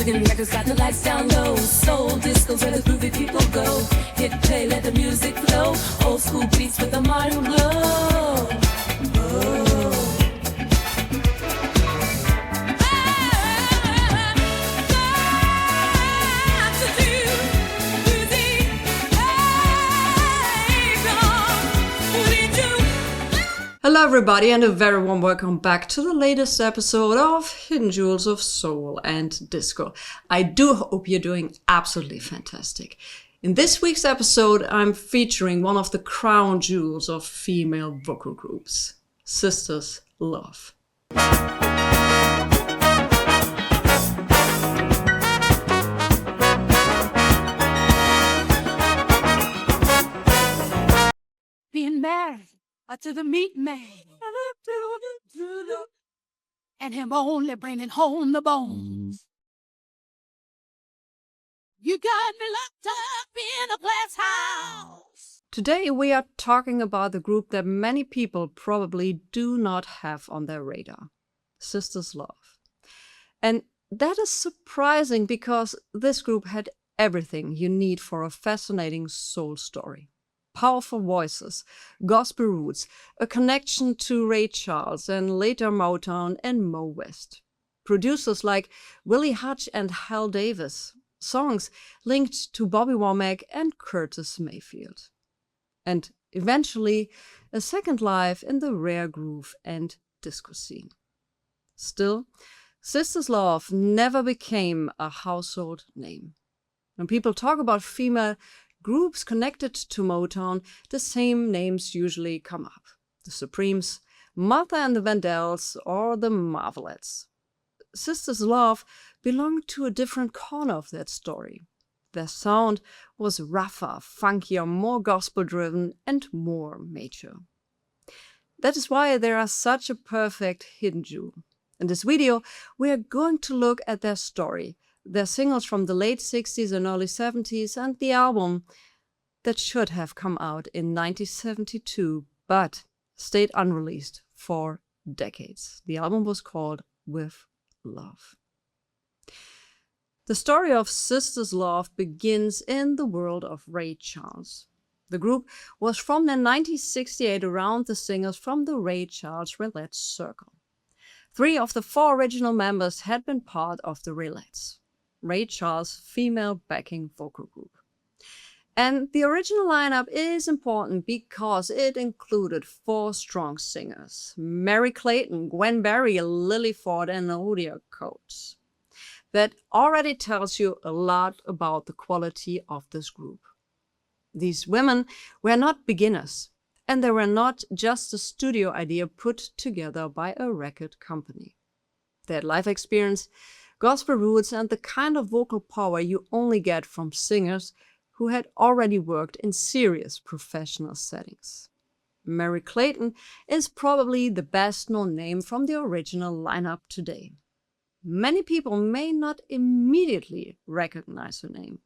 Mexican records got the lights down low. Soul disco's where the groovy people go. Hit play, let the music flow. Old school beats with a modern glow. Oh. Hello everybody and a very warm welcome back to the latest episode of Hidden Jewels of Soul and Disco. I do hope you're doing absolutely fantastic. In this week's episode, I'm featuring one of the crown jewels of female vocal groups, Sisters Love. Being married to the meat man, and him only bringing home the bones. You got me locked up in a glass house. Today we are talking about the group that many people probably do not have on their radar, Sisters Love. And that is surprising because this group had everything you need for a fascinating soul story. Powerful voices, gospel roots, a connection to Ray Charles and later Motown and Mo West. Producers like Willie Hutch and Hal Davis. Songs linked to Bobby Womack and Curtis Mayfield. And eventually, a second life in the rare groove and disco scene. Still, Sisters Love never became a household name. When people talk about female groups connected to Motown, the same names usually come up. The Supremes, Martha and the Vandells, or the Marvelettes. Sisters Love belonged to a different corner of that story. Their sound was rougher, funkier, more gospel-driven, and more mature. That is why they are such a perfect hidden jewel. In this video, we are going to look at their story, their singles from the late 60s and early 70s, and the album that should have come out in 1972, but stayed unreleased for decades. The album was called With Love. The story of Sisters Love begins in the world of Ray Charles. The group was formed in 1968 around the singers from the Ray Charles Relax Circle. 3 of the 4 original members had been part of the Relax, Ray Charles' female backing vocal group. And the original lineup is important because it included 4 strong singers: Mary Clayton, Gwen Berry, Lily Ford, and Odia Coates. That already tells you a lot about the quality of this group. These women were not beginners, and they were not just a studio idea put together by a record company. They had life experience, gospel roots, and the kind of vocal power you only get from singers who had already worked in serious professional settings. Mary Clayton is probably the best known name from the original lineup today. Many people may not immediately recognize her name,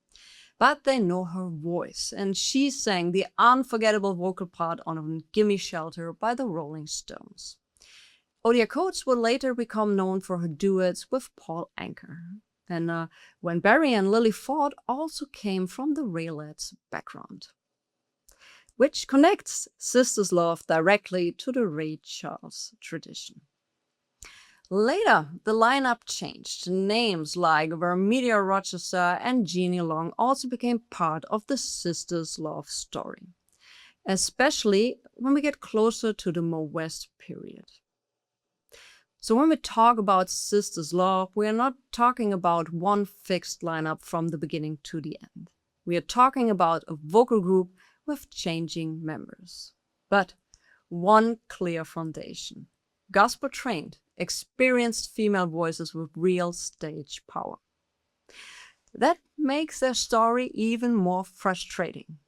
but they know her voice, and she sang the unforgettable vocal part on Gimme Shelter by the Rolling Stones. Odia Coates would later become known for her duets with Paul Anka. And Gwen Berry and Lily Ford also came from the Raelettes background, which connects Sisters Love directly to the Ray Charles tradition. Later, the lineup changed. Names like Vermedia Rochester and Jeannie Long also became part of the Sisters Love story, especially when we get closer to the Mo West period. So when we talk about Sisters Love, we are not talking about one fixed lineup from the beginning to the end. We are talking about a vocal group with changing members, but one clear foundation: gospel-trained, experienced female voices with real stage power. That makes their story even more frustrating.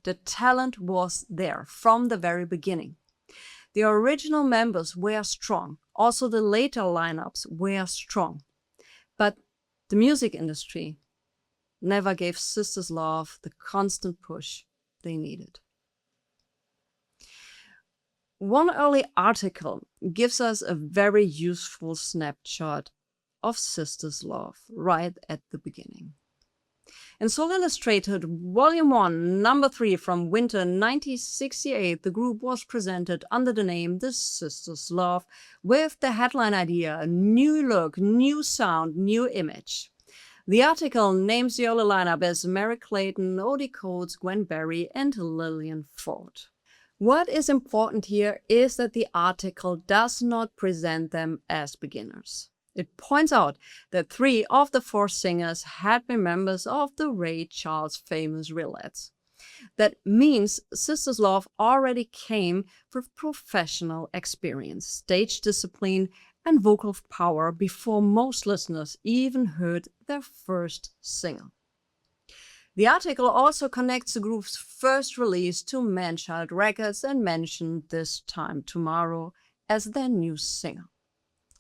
The talent was there from the very beginning. The original members were strong. Also, the later lineups were strong. But the music industry never gave Sisters Love the constant push they needed. One early article gives us a very useful snapshot of Sisters Love right at the beginning. In Soul Illustrated, Volume 1, Number 3 from winter 1968, the group was presented under the name The Sisters Love with the headline idea, new look, new sound, new image. The article names the early lineup as Mary Clayton, Odie Coates, Gwen Berry, and Lillian Ford. What is important here is that the article does not present them as beginners. It points out that 3 of the 4 singers had been members of the Ray Charles famous Rillettes. That means Sisters Love already came with professional experience, stage discipline, and vocal power before most listeners even heard their first single. The article also connects the group's first release to Manchild Records and mentioned This Time Tomorrow as their new single.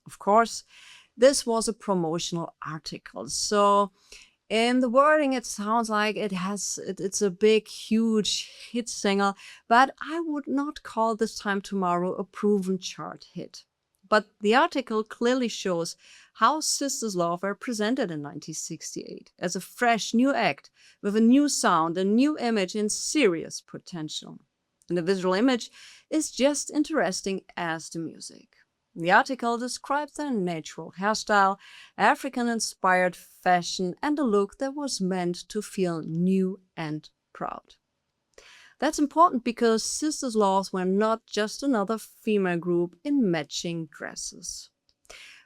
Of course, this was a promotional article, so in the wording it sounds like it's a big, huge hit single, but I would not call This Time Tomorrow a proven chart hit. But the article clearly shows how Sisters Love were presented in 1968 as a fresh new act with a new sound, a new image, and serious potential. And the visual image is just interesting as the music. The article describes their natural hairstyle, African-inspired fashion, and a look that was meant to feel new and proud. That's important because Sisters Love were not just another female group in matching dresses.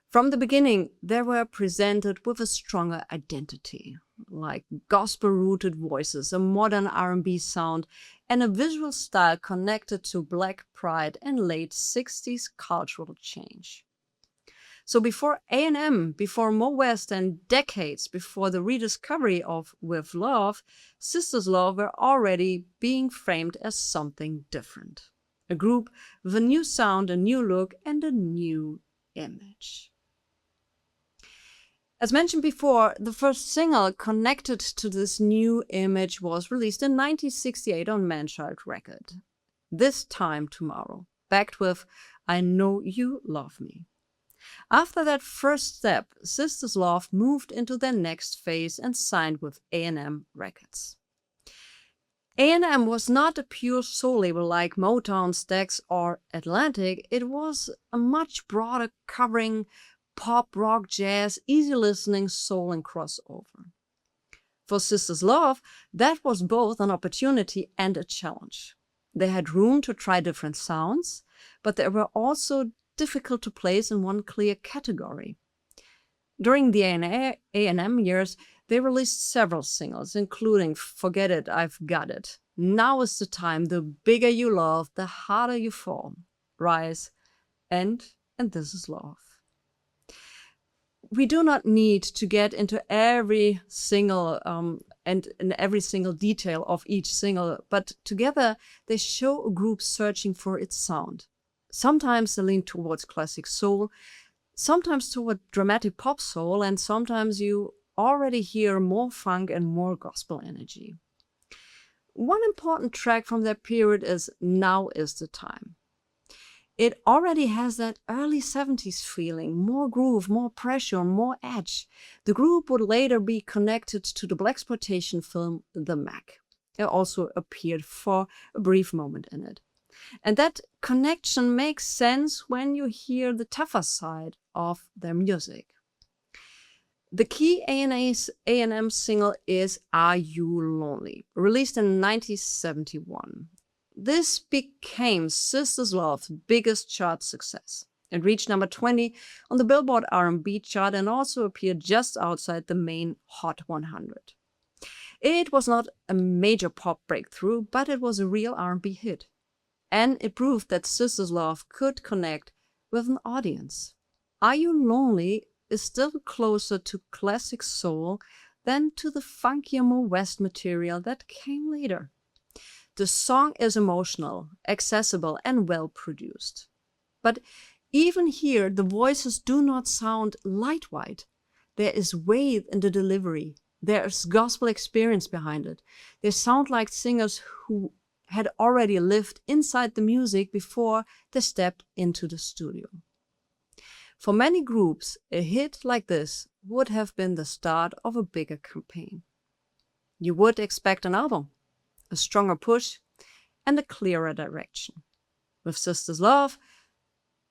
From the beginning, they were presented with a stronger identity, like gospel-rooted voices, a modern R&B sound, and a visual style connected to Black pride and late 60s cultural change. So before A&M, before Mo West, and decades before the rediscovery of With Love, Sisters Love were already being framed as something different. A group with a new sound, a new look, and a new image. As mentioned before, the first single connected to this new image was released in 1968 on Manchild Records. This Time Tomorrow, backed with I Know You Love Me. After that first step, Sisters Love moved into their next phase and signed with A&M Records. A&M was not a pure soul label like Motown, Stax, or Atlantic. It was a much broader covering pop, rock, jazz, easy listening, soul, and crossover. For Sisters Love, that was both an opportunity and a challenge. They had room to try different sounds, but they were also difficult to place in one clear category. During the A&M years, they released several singles, including Forget It, I've Got It, Now Is the Time, The Bigger You Love, The Harder You Fall, Rise, and This Is Love. We do not need to get into every single and in every single detail of each single, but together they show a group searching for its sound. Sometimes they lean towards classic soul, sometimes toward dramatic pop soul, and sometimes you already hear more funk and more gospel energy. One important track from that period is Now Is the Time. It already has that early 70s feeling, more groove, more pressure, more edge. The group would later be connected to the blaxploitation film The Mac. It also appeared for a brief moment in it. And that connection makes sense when you hear the tougher side of their music. The key A&M single is Are You Lonely, released in 1971. This became Sisters Love's biggest chart success. It reached number 20 on the Billboard R&B chart and also appeared just outside the main Hot 100. It was not a major pop breakthrough, but it was a real R&B hit. And it proved that Sisters Love could connect with an audience. Are You Lonely is still closer to classic soul than to the funkier Mo West material that came later. The song is emotional, accessible, and well-produced. But even here, the voices do not sound light-white. There is weight in the delivery. There is gospel experience behind it. They sound like singers who had already lived inside the music before they stepped into the studio. For many groups, a hit like this would have been the start of a bigger campaign. You would expect an album, a stronger push, and a clearer direction. With Sisters Love,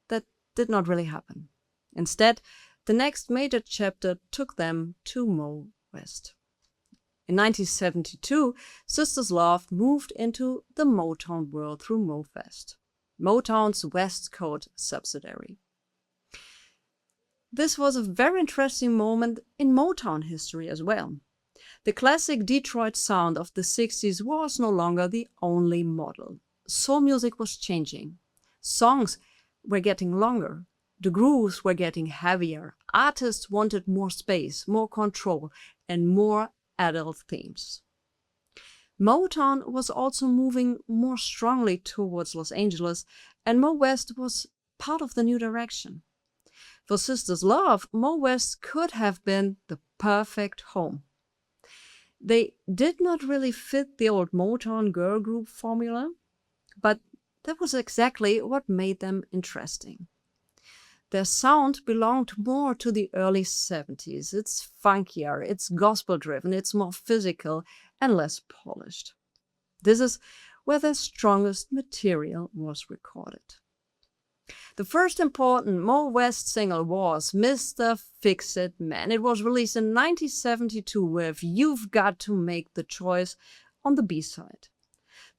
that did not really happen. Instead, the next major chapter took them to Mo West. In 1972, Sisters Love moved into the Motown world through Mo West, Motown's West Coast subsidiary. This was a very interesting moment in Motown history as well. The classic Detroit sound of the 60s was no longer the only model. Soul music was changing. Songs were getting longer. The grooves were getting heavier. Artists wanted more space, more control, and more adult themes. Motown was also moving more strongly towards Los Angeles, and Mo West was part of the new direction. For Sisters Love, Mo West could have been the perfect home. They did not really fit the old Motown girl group formula, but that was exactly what made them interesting. Their sound belonged more to the early 70s. It's funkier, it's gospel-driven, it's more physical and less polished. This is where their strongest material was recorded. The first important Mo West single was Mr. Fix-It Man. It was released in 1972 with You've Got to Make the Choice on the B-side.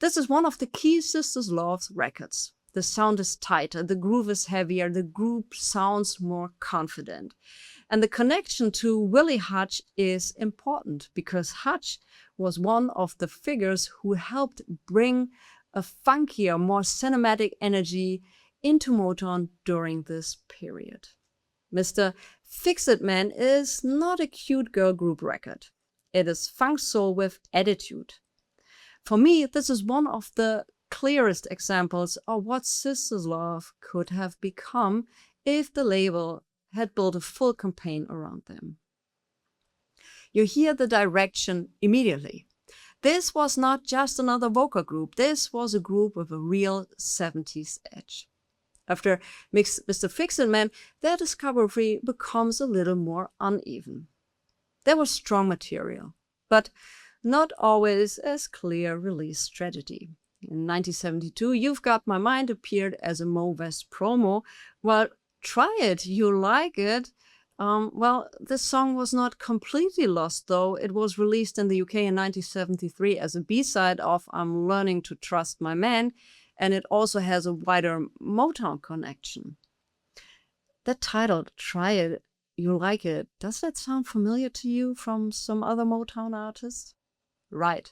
This is one of the key Sisters Love records. The sound is tighter, the groove is heavier, the group sounds more confident. And the connection to Willie Hutch is important because Hutch was one of the figures who helped bring a funkier, more cinematic energy into Motown during this period. Mr. Fix-It Man is not a cute girl group record. It is funk soul with attitude. For me, this is one of the clearest examples of what Sisters Love could have become if the label had built a full campaign around them. You hear the direction immediately. This was not just another vocal group. This was a group with a real 70s edge. After Mr. Fix-It Man, their discovery becomes a little more uneven. There was strong material, but not always as clear release strategy. In 1972, You've Got My Mind appeared as a Mo West promo, while Try It, You Like It, this song was not completely lost though. It was released in the UK in 1973 as a B-side of I'm Learning to Trust My Man, and it also has a wider Motown connection. That title, Try It, You Like It, does that sound familiar to you from some other Motown artists? Right.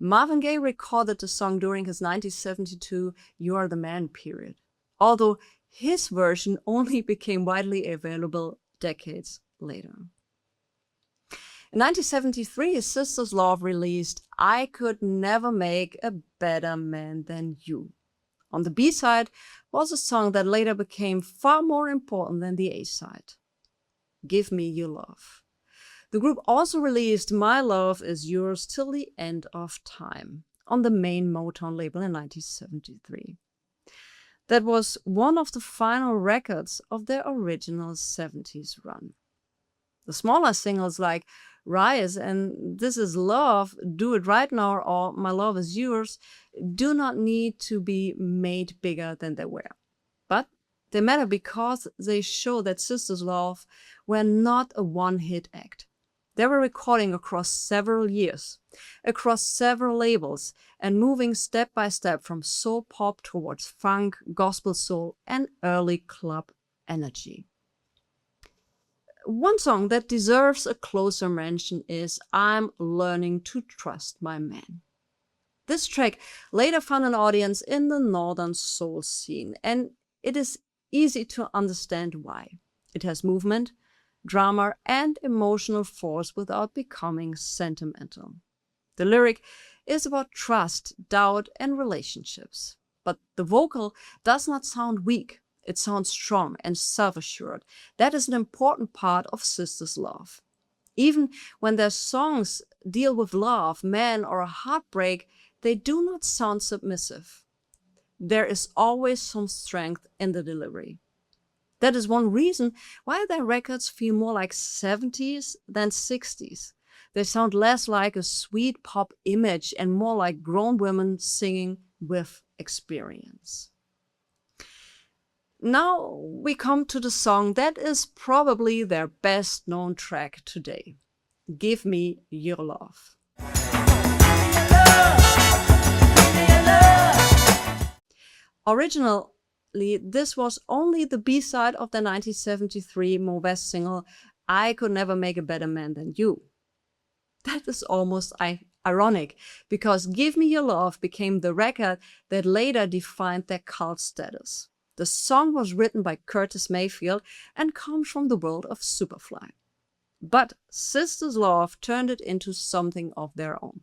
Marvin Gaye recorded the song during his 1972 You Are the Man period, although his version only became widely available decades later. In 1973, Sisters Love released I Could Never Make a Better Man Than You. On the B-side was a song that later became far more important than the A-side, Give Me Your Love. The group also released My Love Is Yours Till the End of Time on the main Motown label in 1973. That was one of the final records of their original 70s run. The smaller singles like Rise and This Is Love, Do It Right Now, or My Love Is Yours do not need to be made bigger than they were. But they matter because they show that Sisters Love were not a one-hit act. They were recording across several years, across several labels, and moving step by step from soul pop towards funk, gospel soul, and early club energy. One song that deserves a closer mention is I'm Learning to Trust My Man. This track later found an audience in the northern soul scene, and it is easy to understand why. It has movement, drama, and emotional force without becoming sentimental. The lyric is about trust, doubt, and relationships. But the vocal does not sound weak. It sounds strong and self-assured. That is an important part of Sisters Love. Even when their songs deal with love, man, or a heartbreak, they do not sound submissive. There is always some strength in the delivery. That is one reason why their records feel more like 70s than 60s. They sound less like a sweet pop image and more like grown women singing with experience. Now we come to the song that is probably their best known track today, Give Me Your Love. Originally, this was only the B-side of the 1973 Mo West single, I Could Never Make a Better Man Than You. That is almost ironic, because Give Me Your Love became the record that later defined their cult status. The song was written by Curtis Mayfield and comes from the world of Superfly. But Sisters Love turned it into something of their own.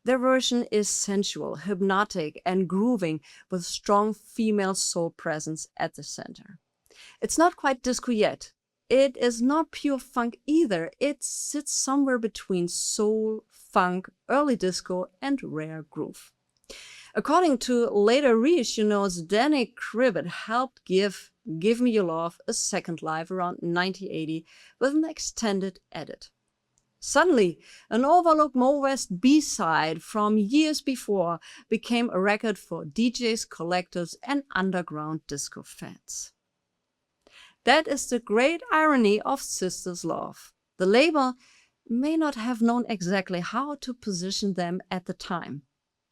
Their version is sensual, hypnotic, and grooving with strong female soul presence at the center. It's not quite disco yet. It is not pure funk either. It sits somewhere between soul, funk, early disco, and rare groove. According to later reissues, Danny Krivit helped give Me Your Love a second life around 1980 with an extended edit. Suddenly, an overlooked Mo West B-side from years before became a record for DJs, collectors, and underground disco fans. That is the great irony of Sisters Love. The label may not have known exactly how to position them at the time.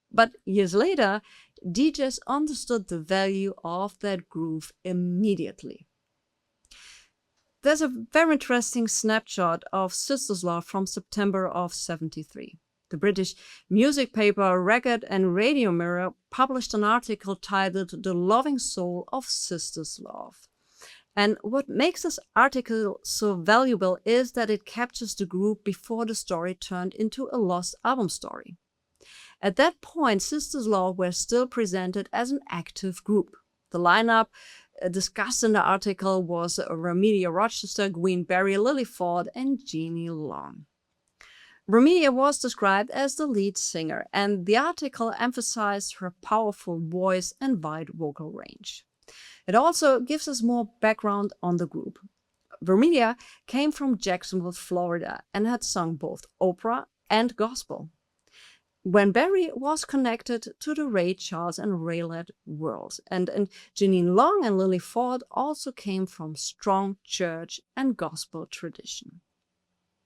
But years later, DJs understood the value of that groove immediately. There's a very interesting snapshot of Sisters Love from September of '73. The British music paper Record and Radio Mirror published an article titled The Loving Soul of Sisters Love. And what makes this article so valuable is that it captures the group before the story turned into a lost album story. At that point, Sisters Love were still presented as an active group. The lineup discussed in the article was Ramedia Rochester, Gwyn Berry, Lily Ford, and Jeannie Long. Ramedia was described as the lead singer, and the article emphasized her powerful voice and wide vocal range. It also gives us more background on the group. Ramedia came from Jacksonville, Florida, and had sung both opera and gospel. Gwen Berry was connected to the Ray Charles and Ray-led worlds, and Jeanine Long and Lily Ford also came from strong church and gospel tradition.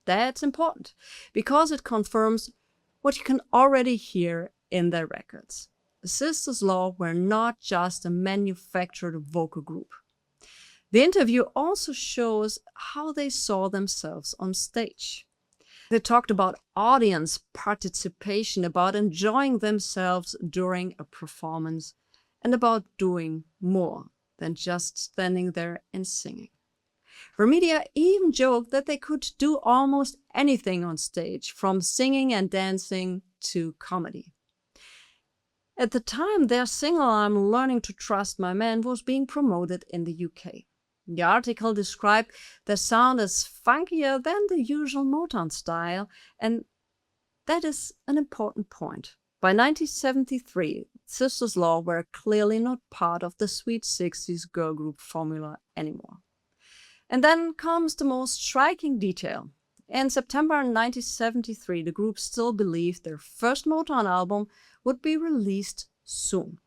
That's important, because it confirms what you can already hear in their records. Sisters Love were not just a manufactured vocal group. The interview also shows how they saw themselves on stage. They talked about audience participation, about enjoying themselves during a performance, and about doing more than just standing there and singing. Ramedia even joked that they could do almost anything on stage, from singing and dancing to comedy. At the time, their single I'm Learning to Trust My Man was being promoted in the UK. The article described their sound as funkier than the usual Motown style, and that is an important point. By 1973, Sisters Love were clearly not part of the sweet 60s girl group formula anymore. And then comes the most striking detail. In September 1973, the group still believed their first Motown album would be released soon.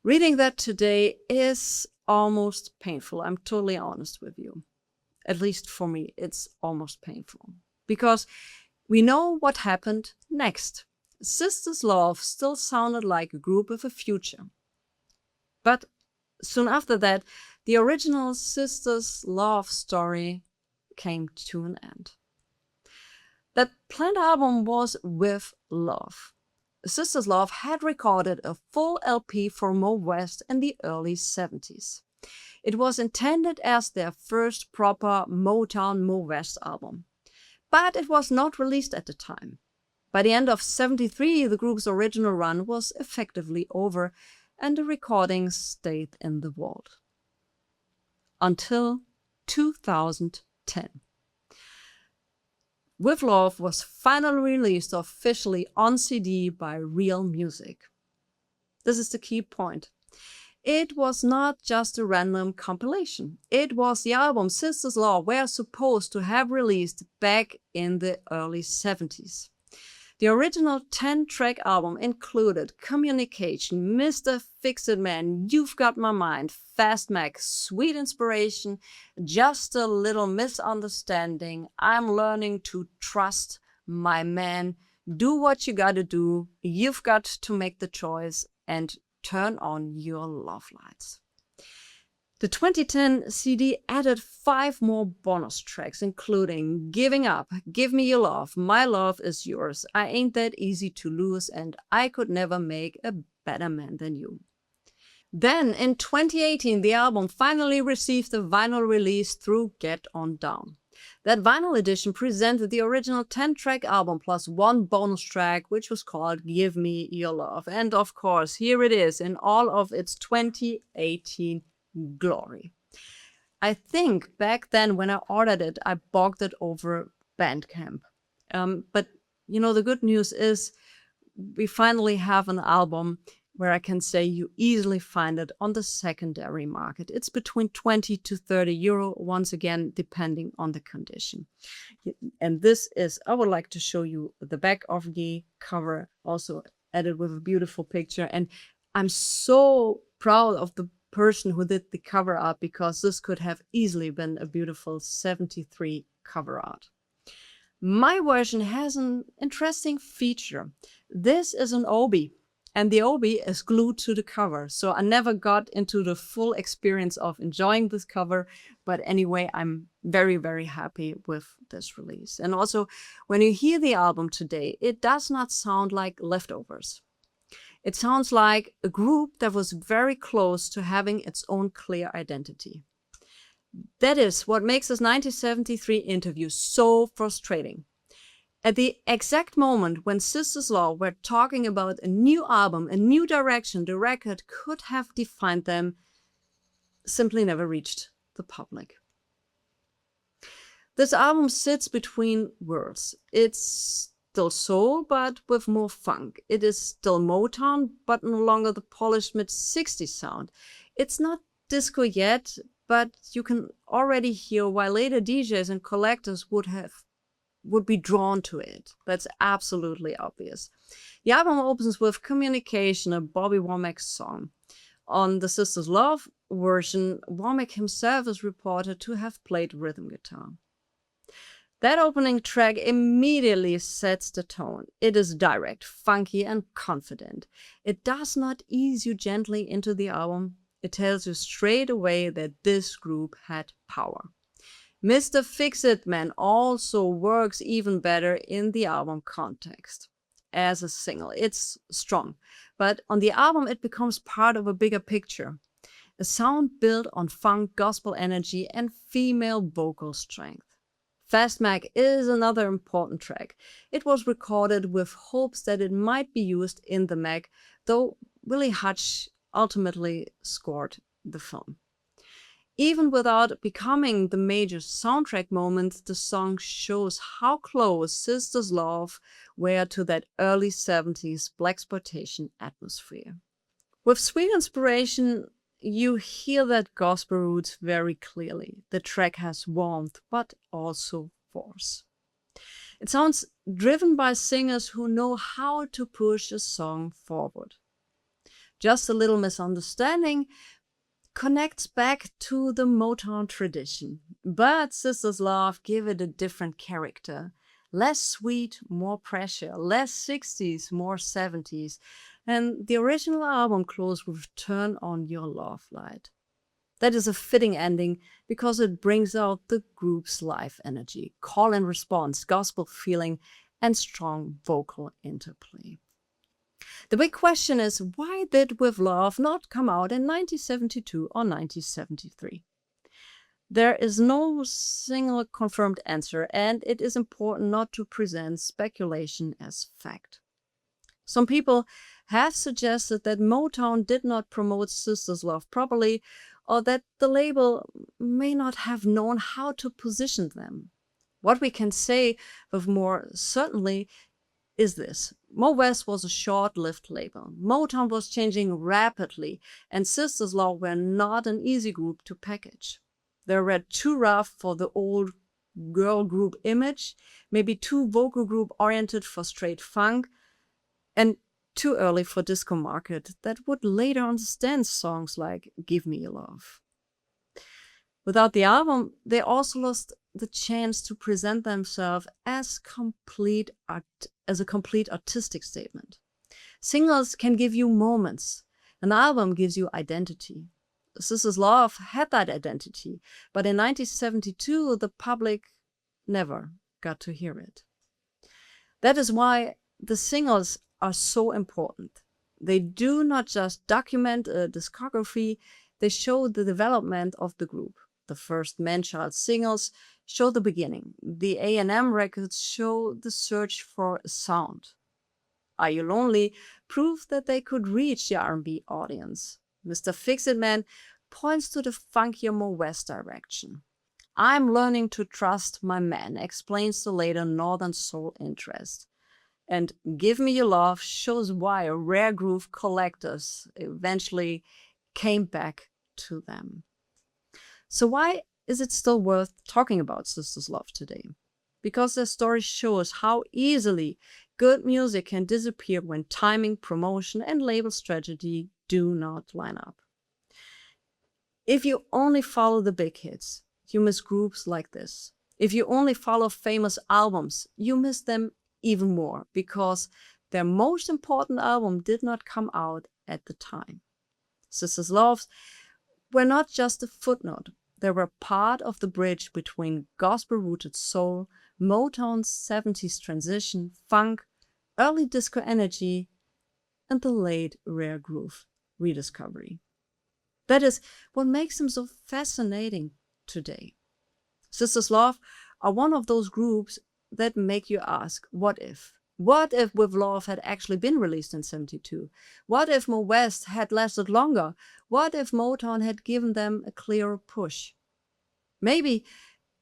Reading that today is almost painful. I'm totally honest with you. At least for me, it's almost painful. Because we know what happened next. Sisters Love still sounded like a group with a future. But soon after that, the original Sisters Love story came to an end. That planned album was With Love. Sisters Love had recorded a full LP for Mo West in the early 70s. It was intended as their first proper Motown Mo West album, but it was not released at the time. By the end of '73, the group's original run was effectively over, and the recordings stayed in the vault. Until 2010. With Love was finally released officially on CD by Real Music. This is the key point. It was not just a random compilation. It was the album Sisters Law were supposed to have released back in the early 70s. The original 10-track album included Communication, Mr. Fix-It Man, You've Got My Mind, Fast Mac, Sweet Inspiration, Just a Little Misunderstanding, I'm Learning to Trust My Man, Do What You Gotta Do, You've Got to Make the Choice, and Turn on Your Love Lights. The 2010 CD added 5 more bonus tracks, including Giving Up, Give Me Your Love, My Love Is Yours, I Ain't That Easy to Lose, and I Could Never Make a Better Man Than You. Then, in 2018, the album finally received a vinyl release through Get On Down. That vinyl edition presented the original 10-track album plus 1 bonus track, which was called Give Me Your Love. And of course, here it is in all of its 2018 glory. I think back then when I ordered it, I bought it over Bandcamp. But the good news is we finally have an album where I can say you easily find it on the secondary market. It's between 20 to 30 euro, once again, depending on the condition. And this is, I would like to show you the back of the cover, also added with a beautiful picture. And I'm so proud of the person who did the cover art, because this could have easily been a beautiful 73 cover art. My version has an interesting feature. This is an obi, and the obi is glued to the cover. So I never got into the full experience of enjoying this cover, but anyway, I'm very, very happy with this release. And also, when you hear the album today, it does not sound like Leftovers. It sounds like a group that was very close to having its own clear identity. That is what makes this 1973 interview so frustrating. At the exact moment when Sisters Law were talking about a new album, a new direction the record could have defined them, simply never reached the public. This album sits between worlds. It's still soul, but with more funk. It is still Motown, but no longer the polished mid-60s sound. It's not disco yet, but you can already hear why later DJs and collectors would be drawn to it. That's absolutely obvious. The album opens with Communication, a Bobby Womack song. On the Sisters Love version, Womack himself is reported to have played rhythm guitar. That opening track immediately sets the tone. It is direct, funky, and confident. It does not ease you gently into the album. It tells you straight away that this group had power. Mr. Fix-It Man also works even better in the album context. As a single, it's strong, but on the album it becomes part of a bigger picture. A sound built on funk, gospel energy, and female vocal strength. Fast Mac is another important track. It was recorded with hopes that it might be used in the Mac, though Willie Hutch ultimately scored the film. Even without becoming the major soundtrack moment, the song shows how close Sisters Love were to that early 70s blaxploitation atmosphere. With Sweet Inspiration, you hear that gospel roots very clearly. The track has warmth, but also force. It sounds driven by singers who know how to push a song forward. Just a Little Misunderstanding connects back to the Motown tradition, but Sisters Love give it a different character. Less sweet, more pressure, less 60s, more 70s. And the original album closed with Turn on Your Love Light. That is a fitting ending because it brings out the group's live energy, call and response, gospel feeling, and strong vocal interplay. The big question is, why did With Love not come out in 1972 or 1973? There is no single confirmed answer, and it is important not to present speculation as fact. Some people have suggested that Motown did not promote Sisters Love properly, or that the label may not have known how to position them. What we can say with more certainty is this. Mo West was a short-lived label. Motown was changing rapidly, and Sisters Love were not an easy group to package. They were too rough for the old girl group image, maybe too vocal group oriented for straight funk, and too early for disco market that would later understand songs like Give Me Your Love. Without the album, they also lost the chance to present themselves as a complete artistic statement. Singles can give you moments. An album gives you identity. Sisters Love had that identity, but in 1972, the public never got to hear it. That is why the singles are so important. They do not just document a discography, they show the development of the group. The first man-child singles show the beginning. The A&M records show the search for a sound. Are You Lonely proved that they could reach the R&B audience. Mr. Fix-It Man points to the funkier Mo West direction. I'm Learning to Trust My Man explains the later Northern Soul interest. And Give Me Your Love shows why rare groove collectors eventually came back to them. So why is it still worth talking about Sisters Love today? Because their story shows how easily good music can disappear when timing, promotion, and label strategy do not line up. If you only follow the big hits, you miss groups like this. If you only follow famous albums, you miss them even more because their most important album did not come out at the time. Sisters Love were not just a footnote. They were part of the bridge between gospel-rooted soul, Motown's 70s transition, funk, early disco energy, and the late rare groove rediscovery. That is what makes them so fascinating today. Sisters Love are one of those groups that make you ask, what if? What if With Love had actually been released in 72? What if Mo West had lasted longer? What if Motown had given them a clearer push? Maybe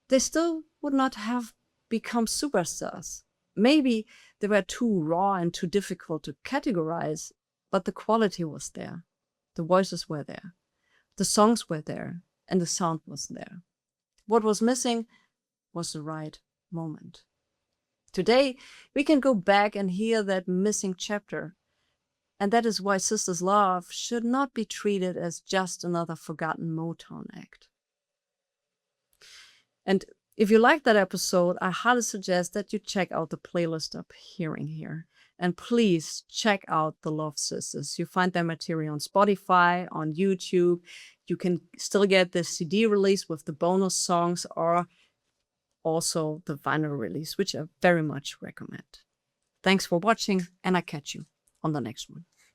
they still would not have become superstars. Maybe they were too raw and too difficult to categorize, but the quality was there. The voices were there. The songs were there, and the sound was there. What was missing was the right moment. Today, we can go back and hear that missing chapter. And that is why Sisters Love should not be treated as just another forgotten Motown act. And if you liked that episode, I highly suggest that you check out the playlist up hearing here. And please check out the Love Sisters. You find their material on Spotify, on YouTube. You can still get the CD release with the bonus songs or also the vinyl release, which I very much recommend. Thanks for watching, and I catch you on the next one.